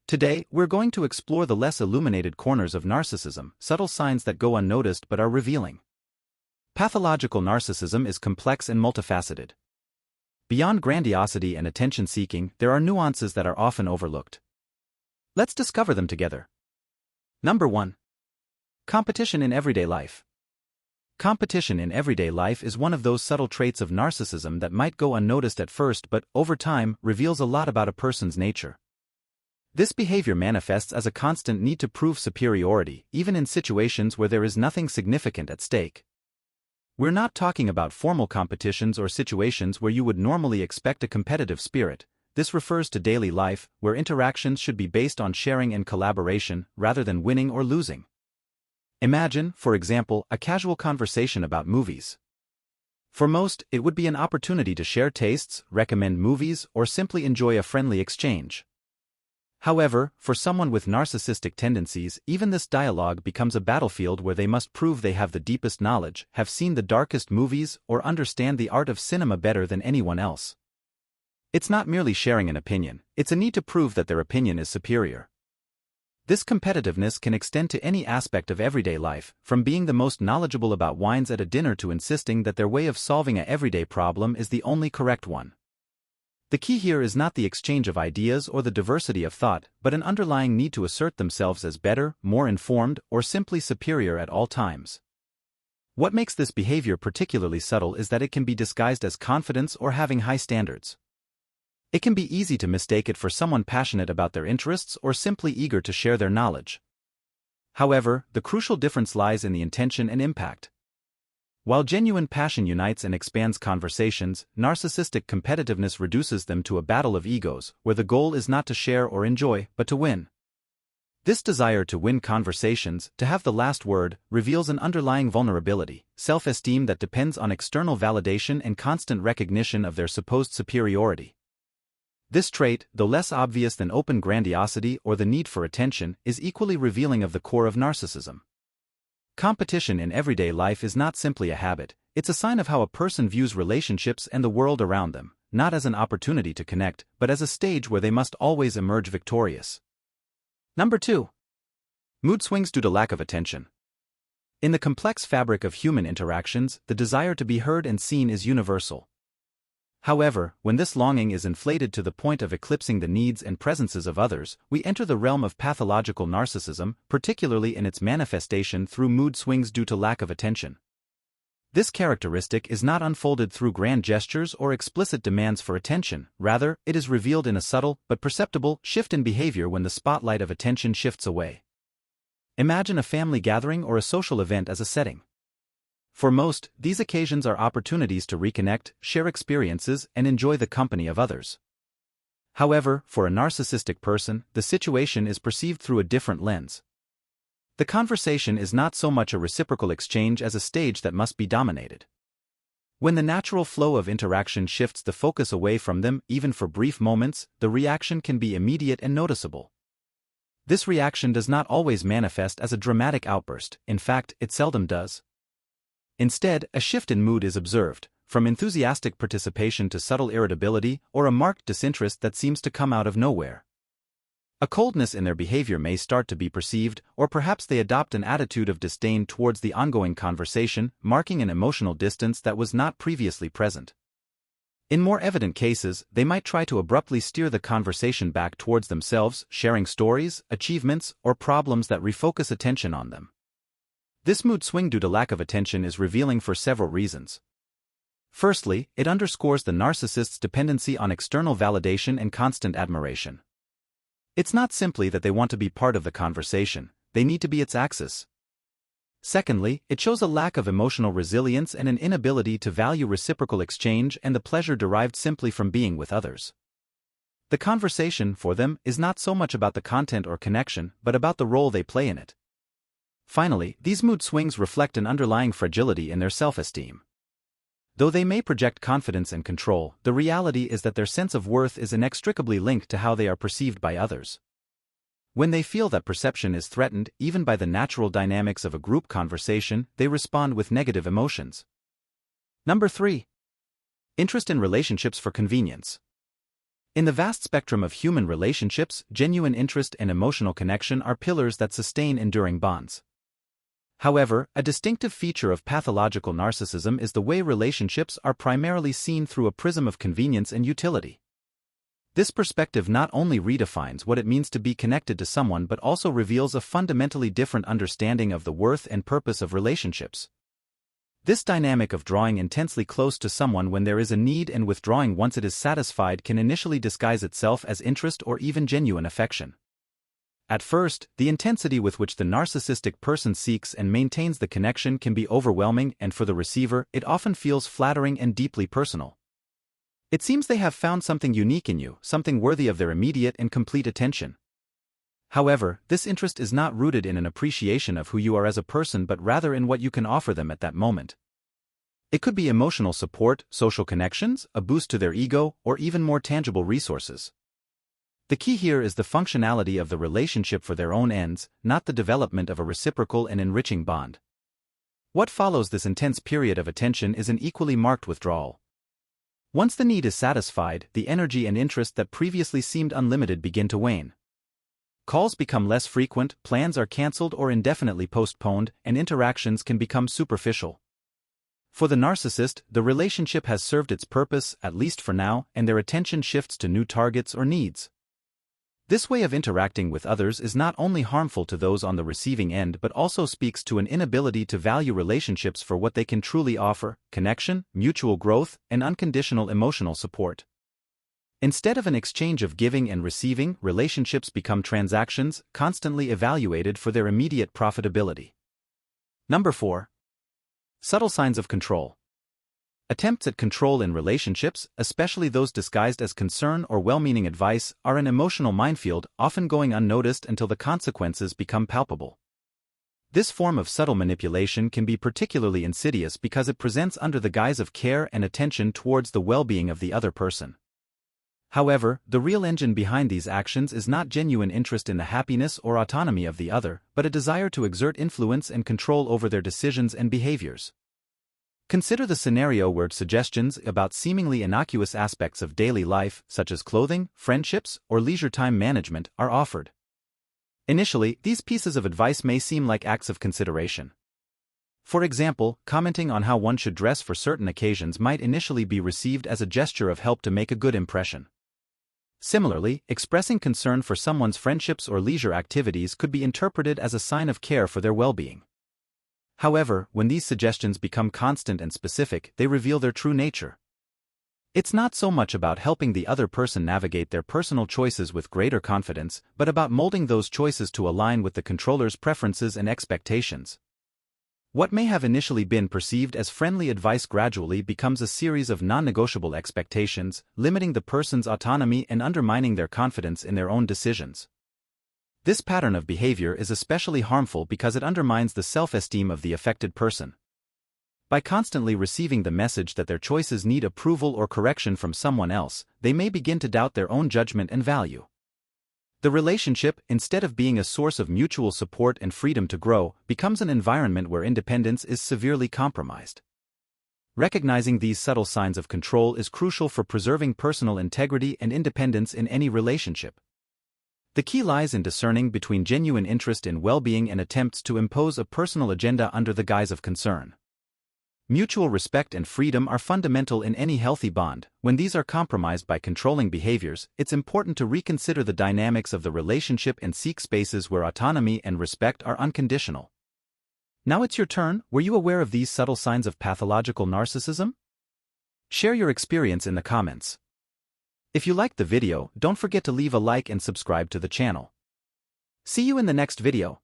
Today, we're going to explore the less illuminated corners of narcissism, subtle signs that go unnoticed but are revealing. Pathological narcissism is complex and multifaceted. Beyond grandiosity and attention-seeking, there are nuances that are often overlooked. Let's discover them together. Number 1. Competition in everyday life. Competition in everyday life is one of those subtle traits of narcissism that might go unnoticed at first but, over time, reveals a lot about a person's nature. This behavior manifests as a constant need to prove superiority, even in situations where there is nothing significant at stake. We're not talking about formal competitions or situations where you would normally expect a competitive spirit. This refers to daily life, where interactions should be based on sharing and collaboration, rather than winning or losing. Imagine, for example, a casual conversation about movies. For most, it would be an opportunity to share tastes, recommend movies, or simply enjoy a friendly exchange. However, for someone with narcissistic tendencies, even this dialogue becomes a battlefield where they must prove they have the deepest knowledge, have seen the darkest movies, or understand the art of cinema better than anyone else. It's not merely sharing an opinion, it's a need to prove that their opinion is superior. This competitiveness can extend to any aspect of everyday life, from being the most knowledgeable about wines at a dinner to insisting that their way of solving an everyday problem is the only correct one. The key here is not the exchange of ideas or the diversity of thought, but an underlying need to assert themselves as better, more informed, or simply superior at all times. What makes this behavior particularly subtle is that it can be disguised as confidence or having high standards. It can be easy to mistake it for someone passionate about their interests or simply eager to share their knowledge. However, the crucial difference lies in the intention and impact. While genuine passion unites and expands conversations, narcissistic competitiveness reduces them to a battle of egos, where the goal is not to share or enjoy, but to win. This desire to win conversations, to have the last word, reveals an underlying vulnerability, self-esteem that depends on external validation and constant recognition of their supposed superiority. This trait, though less obvious than open grandiosity or the need for attention, is equally revealing of the core of narcissism. Competition in everyday life is not simply a habit, it's a sign of how a person views relationships and the world around them, not as an opportunity to connect, but as a stage where they must always emerge victorious. Number 2. Mood swings due to lack of attention. In the complex fabric of human interactions, the desire to be heard and seen is universal. However, when this longing is inflated to the point of eclipsing the needs and presences of others, we enter the realm of pathological narcissism, particularly in its manifestation through mood swings due to lack of attention. This characteristic is not unfolded through grand gestures or explicit demands for attention, rather, it is revealed in a subtle, but perceptible, shift in behavior when the spotlight of attention shifts away. Imagine a family gathering or a social event as a setting. For most, these occasions are opportunities to reconnect, share experiences, and enjoy the company of others. However, for a narcissistic person, the situation is perceived through a different lens. The conversation is not so much a reciprocal exchange as a stage that must be dominated. When the natural flow of interaction shifts the focus away from them, even for brief moments, the reaction can be immediate and noticeable. This reaction does not always manifest as a dramatic outburst, in fact, it seldom does. Instead, a shift in mood is observed, from enthusiastic participation to subtle irritability or a marked disinterest that seems to come out of nowhere. A coldness in their behavior may start to be perceived, or perhaps they adopt an attitude of disdain towards the ongoing conversation, marking an emotional distance that was not previously present. In more evident cases, they might try to abruptly steer the conversation back towards themselves, sharing stories, achievements, or problems that refocus attention on them. This mood swing due to lack of attention is revealing for several reasons. Firstly, it underscores the narcissist's dependency on external validation and constant admiration. It's not simply that they want to be part of the conversation, they need to be its axis. Secondly, it shows a lack of emotional resilience and an inability to value reciprocal exchange and the pleasure derived simply from being with others. The conversation, for them, is not so much about the content or connection, but about the role they play in it. Finally, these mood swings reflect an underlying fragility in their self-esteem. Though they may project confidence and control, the reality is that their sense of worth is inextricably linked to how they are perceived by others. When they feel that perception is threatened, even by the natural dynamics of a group conversation, they respond with negative emotions. Number 3. Interest in relationships for convenience. In the vast spectrum of human relationships, genuine interest and emotional connection are pillars that sustain enduring bonds. However, a distinctive feature of pathological narcissism is the way relationships are primarily seen through a prism of convenience and utility. This perspective not only redefines what it means to be connected to someone but also reveals a fundamentally different understanding of the worth and purpose of relationships. This dynamic of drawing intensely close to someone when there is a need and withdrawing once it is satisfied can initially disguise itself as interest or even genuine affection. At first, the intensity with which the narcissistic person seeks and maintains the connection can be overwhelming, and for the receiver, it often feels flattering and deeply personal. It seems they have found something unique in you, something worthy of their immediate and complete attention. However, this interest is not rooted in an appreciation of who you are as a person but rather in what you can offer them at that moment. It could be emotional support, social connections, a boost to their ego, or even more tangible resources. The key here is the functionality of the relationship for their own ends, not the development of a reciprocal and enriching bond. What follows this intense period of attention is an equally marked withdrawal. Once the need is satisfied, the energy and interest that previously seemed unlimited begin to wane. Calls become less frequent, plans are cancelled or indefinitely postponed, and interactions can become superficial. For the narcissist, the relationship has served its purpose, at least for now, and their attention shifts to new targets or needs. This way of interacting with others is not only harmful to those on the receiving end but also speaks to an inability to value relationships for what they can truly offer: connection, mutual growth, and unconditional emotional support. Instead of an exchange of giving and receiving, relationships become transactions, constantly evaluated for their immediate profitability. Number 4. Subtle signs of control. Attempts at control in relationships, especially those disguised as concern or well-meaning advice, are an emotional minefield, often going unnoticed until the consequences become palpable. This form of subtle manipulation can be particularly insidious because it presents under the guise of care and attention towards the well-being of the other person. However, the real engine behind these actions is not genuine interest in the happiness or autonomy of the other, but a desire to exert influence and control over their decisions and behaviors. Consider the scenario where suggestions about seemingly innocuous aspects of daily life, such as clothing, friendships, or leisure time management, are offered. Initially, these pieces of advice may seem like acts of consideration. For example, commenting on how one should dress for certain occasions might initially be received as a gesture of help to make a good impression. Similarly, expressing concern for someone's friendships or leisure activities could be interpreted as a sign of care for their well-being. However, when these suggestions become constant and specific, they reveal their true nature. It's not so much about helping the other person navigate their personal choices with greater confidence, but about molding those choices to align with the controller's preferences and expectations. What may have initially been perceived as friendly advice gradually becomes a series of non-negotiable expectations, limiting the person's autonomy and undermining their confidence in their own decisions. This pattern of behavior is especially harmful because it undermines the self-esteem of the affected person. By constantly receiving the message that their choices need approval or correction from someone else, they may begin to doubt their own judgment and value. The relationship, instead of being a source of mutual support and freedom to grow, becomes an environment where independence is severely compromised. Recognizing these subtle signs of control is crucial for preserving personal integrity and independence in any relationship. The key lies in discerning between genuine interest in well-being and attempts to impose a personal agenda under the guise of concern. Mutual respect and freedom are fundamental in any healthy bond. When these are compromised by controlling behaviors, it's important to reconsider the dynamics of the relationship and seek spaces where autonomy and respect are unconditional. Now it's your turn. Were you aware of these subtle signs of pathological narcissism? Share your experience in the comments. If you liked the video, don't forget to leave a like and subscribe to the channel. See you in the next video.